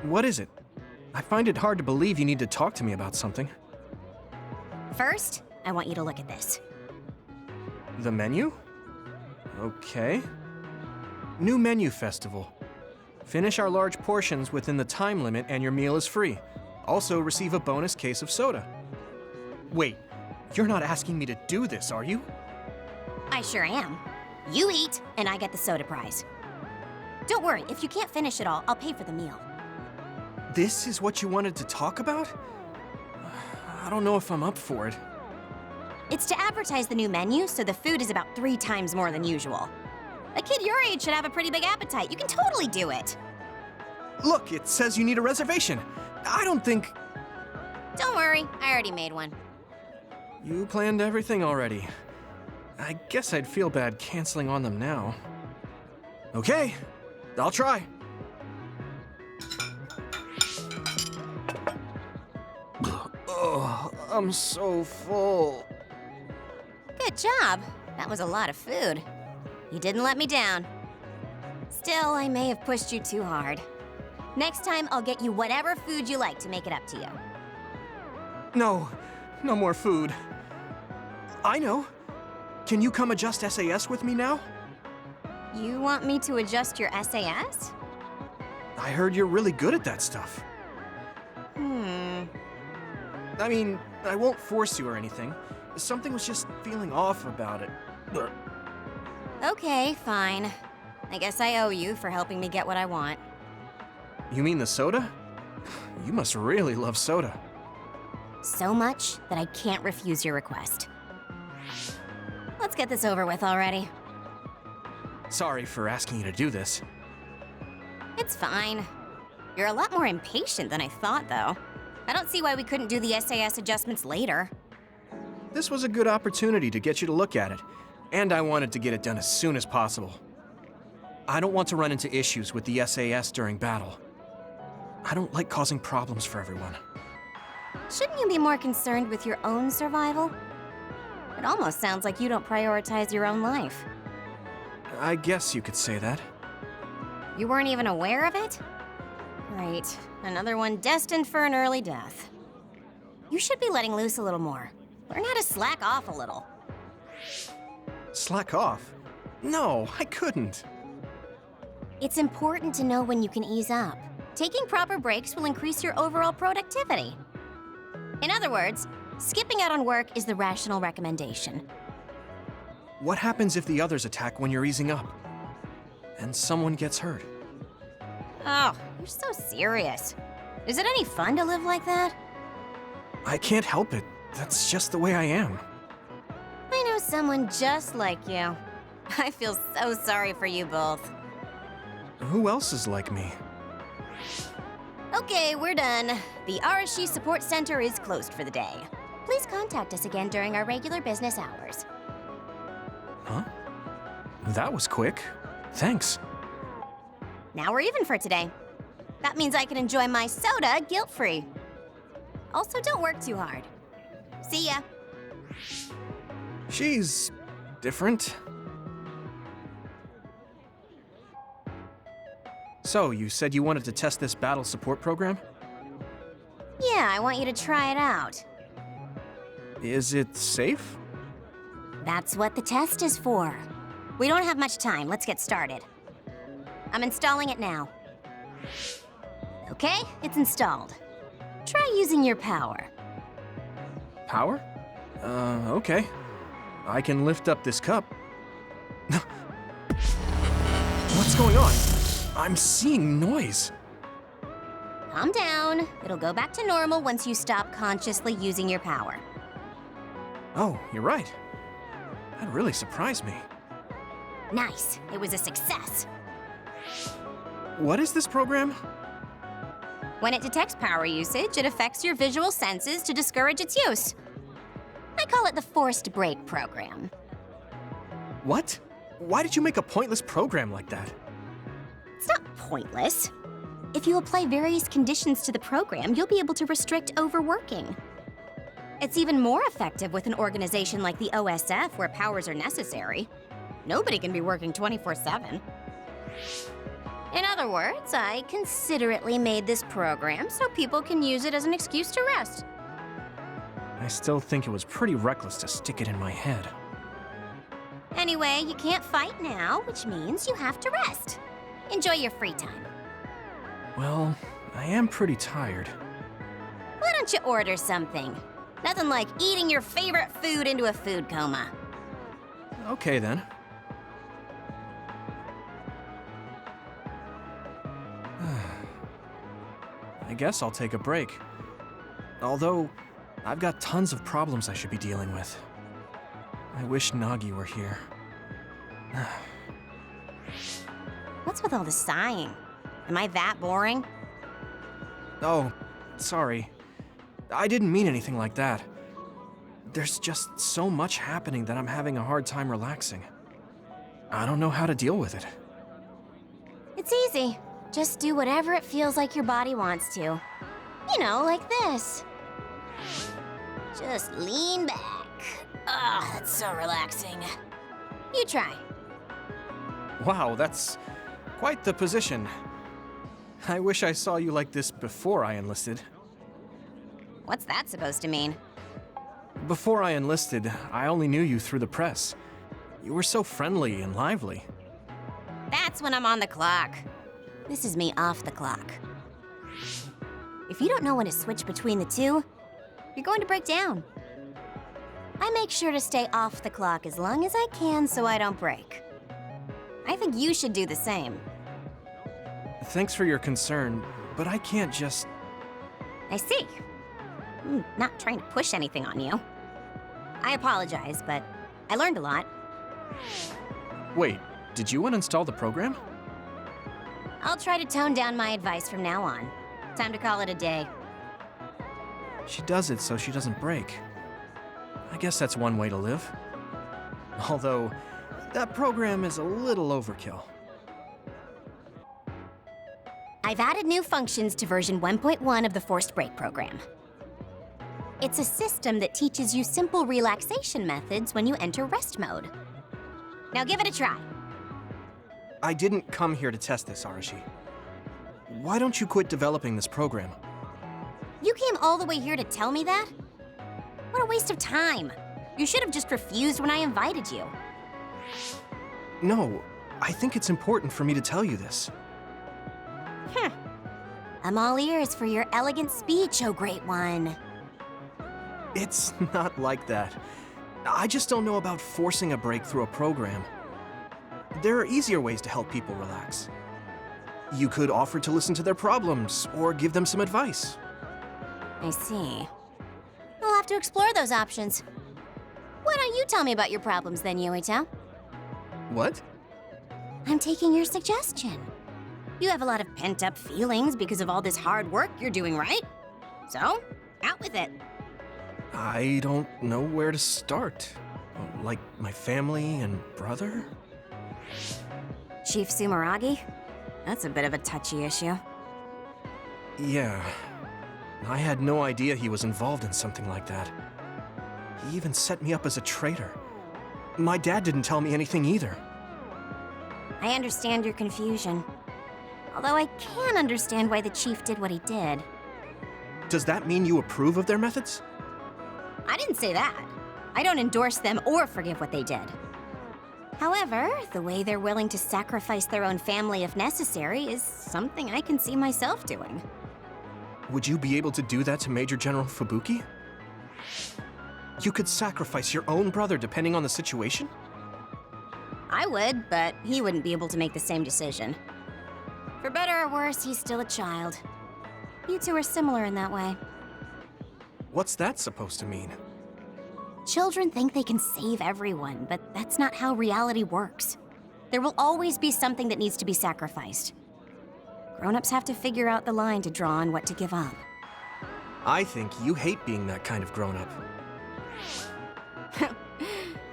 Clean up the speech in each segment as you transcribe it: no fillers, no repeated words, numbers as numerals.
What is it? I find it hard to believe you need to talk to me about something. First, I want you to look at this. The menu? Okay. New menu festival. Finish our large portions within the time limit and your meal is free. Also receive a bonus case of soda. Wait, you're not asking me to do this, are you? I sure am. You eat, and I get the soda prize. Don't worry, if you can't finish it all, I'll pay for the meal. This is what you wanted to talk about? I don't know if I'm up for it. It's to advertise the new menu, so the food is about 3 times more than usual. A kid your age should have a pretty big appetite. You can totally do it. Look, it says you need a reservation. I don't think... Don't worry, I already made one. You planned everything already. I guess I'd feel bad canceling on them now. Okay, I'll try. Oh, I'm so full. Good job. That was a lot of food. You didn't let me down. Still, I may have pushed you too hard. Next time, I'll get you whatever food you like to make it up to you. No more food. I know. Can you come adjust SAS with me now? You want me to adjust your SAS? I heard you're really good at that stuff. I mean, I won't force you or anything. Something was just feeling off about it. Okay, fine. I guess I owe you for helping me get what I want. You mean the soda? You must really love soda. So much that I can't refuse your request. Let's get this over with already. Sorry for asking you to do this. It's fine. You're a lot more impatient than I thought, though. I don't see why we couldn't do the SAS adjustments later. This was a good opportunity to get you to look at it, and I wanted to get it done as soon as possible. I don't want to run into issues with the SAS during battle. I don't like causing problems for everyone. Shouldn't you be more concerned with your own survival? It almost sounds like you don't prioritize your own life. I guess you could say that. You weren't even aware of it? Great. Another one destined for an early death. You should be letting loose a little more. Learn how to slack off a little. Slack off? No, I couldn't. It's important to know when you can ease up. Taking proper breaks will increase your overall productivity. In other words, skipping out on work is the rational recommendation. What happens if the others attack when you're easing up? And someone gets hurt? Oh, you're so serious. Is it any fun to live like that? I can't help it. That's just the way I am. I know someone just like you. I feel so sorry for you both. Who else is like me? Okay, we're done. The Arashi Support Center is closed for the day. Please contact us again during our regular business hours. Huh? That was quick. Thanks. Now we're even for today. That means I can enjoy my soda guilt-free. Also, don't work too hard. See ya. She's different. So, you said you wanted to test this battle support program? Yeah, I want you to try it out. Is it safe? That's what the test is for. We don't have much time. Let's get started. I'm installing it now. Okay, it's installed. Try using your power. Power? Okay. I can lift up this cup. What's going on? I'm seeing noise. Calm down. It'll go back to normal once you stop consciously using your power. Oh, you're right. That really surprised me. Nice. It was a success. What is this program? When it detects power usage, it affects your visual senses to discourage its use. I call it the forced break program. What? Why did you make a pointless program like that? It's not pointless. If you apply various conditions to the program, you'll be able to restrict overworking. It's even more effective with an organization like the OSF where powers are necessary. Nobody can be working 24/7. In other words, I considerately made this program so people can use it as an excuse to rest. I still think it was pretty reckless to stick it in my head. Anyway, you can't fight now, which means you have to rest. Enjoy your free time. Well, I am pretty tired. Why don't you order something? Nothing like eating your favorite food into a food coma. Okay then. I guess I'll take a break. Although, I've got tons of problems I should be dealing with. I wish Nagi were here. What's with all the sighing? Am I that boring? Oh, sorry. I didn't mean anything like that. There's just so much happening that I'm having a hard time relaxing. I don't know how to deal with it. It's easy. Just do whatever it feels like your body wants to. You know, like this. Just lean back. Ah, that's so relaxing. You try. Wow, that's quite the position. I wish I saw you like this before I enlisted. What's that supposed to mean? Before I enlisted, I only knew you through the press. You were so friendly and lively. That's when I'm on the clock. This is me off the clock. If you don't know when to switch between the two, you're going to break down. I make sure to stay off the clock as long as I can so I don't break. I think you should do the same. Thanks for your concern, but I can't just... I see. I'm not trying to push anything on you. I apologize, but I learned a lot. Wait, did you uninstall the program? I'll try to tone down my advice from now on. Time to call it a day. She does it so she doesn't break. I guess that's one way to live. Although, that program is a little overkill. I've added new functions to version 1.1 of the Forced Break program. It's a system that teaches you simple relaxation methods when you enter rest mode. Now give it a try. I didn't come here to test this, Arashi. Why don't you quit developing this program? You came all the way here to tell me that? What a waste of time. You should have just refused when I invited you. No, I think it's important for me to tell you this. I'm all ears for your elegant speech, oh great one. It's not like that. I just don't know about forcing a break through a program. There are easier ways to help people relax. You could offer to listen to their problems, or give them some advice. I see. I'll have to explore those options. Why don't you tell me about your problems then, Yuito? What? I'm taking your suggestion. You have a lot of pent-up feelings because of all this hard work you're doing, right? So, out with it. I don't know where to start. Like my family and brother? Chief Sumeragi? That's a bit of a touchy issue. Yeah. I had no idea he was involved in something like that. He even set me up as a traitor. My dad didn't tell me anything either. I understand your confusion. Although I can understand why the chief did what he did. Does that mean you approve of their methods? I didn't say that. I don't endorse them or forgive what they did. However, the way they're willing to sacrifice their own family if necessary is something I can see myself doing. Would you be able to do that to Major General Fubuki? You could sacrifice your own brother depending on the situation? I would, but he wouldn't be able to make the same decision. For better or worse, he's still a child. You two are similar in that way. What's that supposed to mean? Children think they can save everyone, but that's not how reality works. There will always be something that needs to be sacrificed. Grown-ups have to figure out the line to draw on what to give up. I think you hate being that kind of grown-up.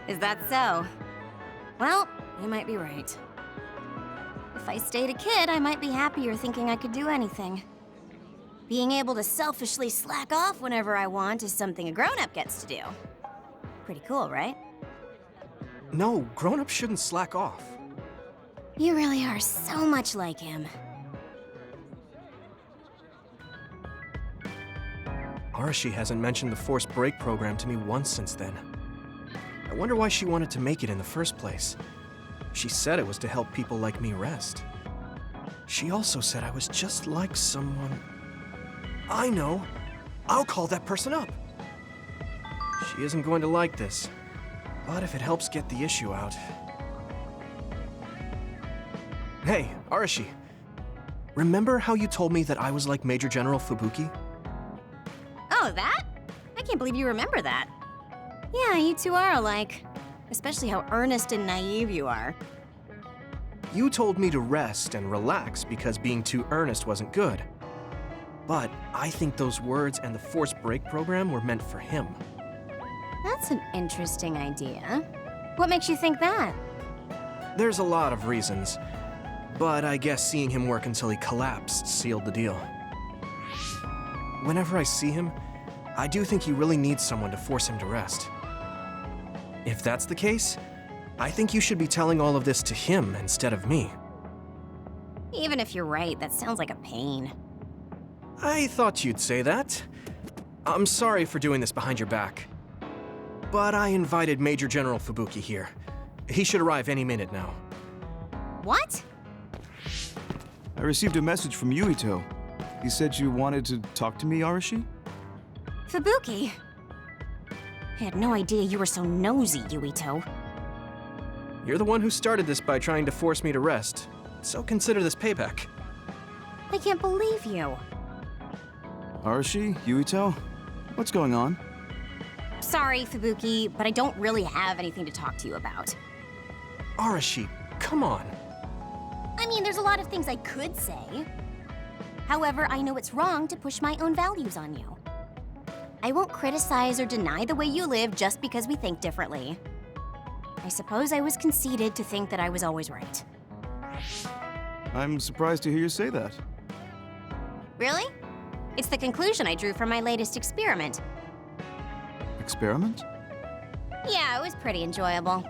Is that so? Well, you might be right. If I stayed a kid, I might be happier thinking I could do anything. Being able to selfishly slack off whenever I want is something a grown-up gets to do. Pretty cool, right? No, grown-ups shouldn't slack off. You really are so much like him. Arashi hasn't mentioned the forced break program to me once since then. I wonder why she wanted to make it in the first place. She said it was to help people like me rest. She also said I was just like someone... I know! I'll call that person up! She isn't going to like this, but if it helps get the issue out... Hey, Arashi. Remember how you told me that I was like Major General Fubuki? Oh, that? I can't believe you remember that. Yeah, you two are alike. Especially how earnest and naive you are. You told me to rest and relax because being too earnest wasn't good. But I think those words and the forced break program were meant for him. That's an interesting idea. What makes you think that? There's a lot of reasons, but I guess seeing him work until he collapsed sealed the deal. Whenever I see him, I do think he really needs someone to force him to rest. If that's the case, I think you should be telling all of this to him instead of me. Even if you're right, that sounds like a pain. I thought you'd say that. I'm sorry for doing this behind your back. But I invited Major General Fubuki here. He should arrive any minute now. What? I received a message from Yuito. He said you wanted to talk to me, Arashi? Fubuki? I had no idea you were so nosy, Yuito. You're the one who started this by trying to force me to rest, so consider this payback. I can't believe you. Arashi? Yuito? What's going on? Sorry, Fubuki, but I don't really have anything to talk to you about. Arashi, come on. I mean, there's a lot of things I could say. However, I know it's wrong to push my own values on you. I won't criticize or deny the way you live just because we think differently. I suppose I was conceited to think that I was always right. I'm surprised to hear you say that. Really? It's the conclusion I drew from my latest experiment. Experiment? Yeah, it was pretty enjoyable.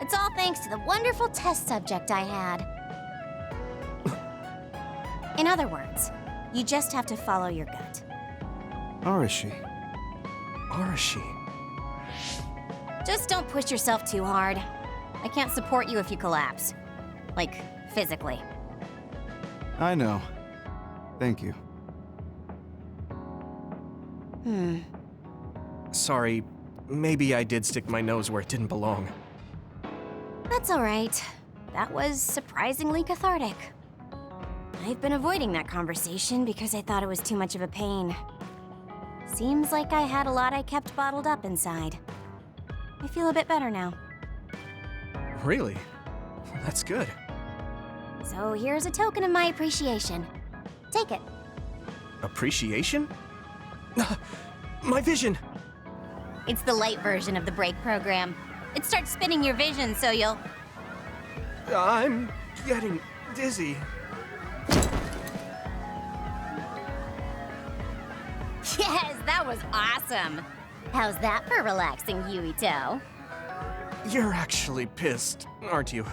It's all thanks to the wonderful test subject I had. In other words, you just have to follow your gut. Arashi. Arashi. Just don't push yourself too hard. I can't support you if you collapse. Like, physically. I know. Thank you. Sorry, maybe I did stick my nose where it didn't belong. That's all right. That was surprisingly cathartic. I've been avoiding that conversation because I thought it was too much of a pain. Seems like I had a lot I kept bottled up inside. I feel a bit better now. Really? That's good. So here's a token of my appreciation. Take it. Appreciation? My vision! It's the light version of the break program. It starts spinning your vision so you'll... I'm getting dizzy. Yes, that was awesome! How's that for relaxing, Yuito? You're actually pissed, aren't you?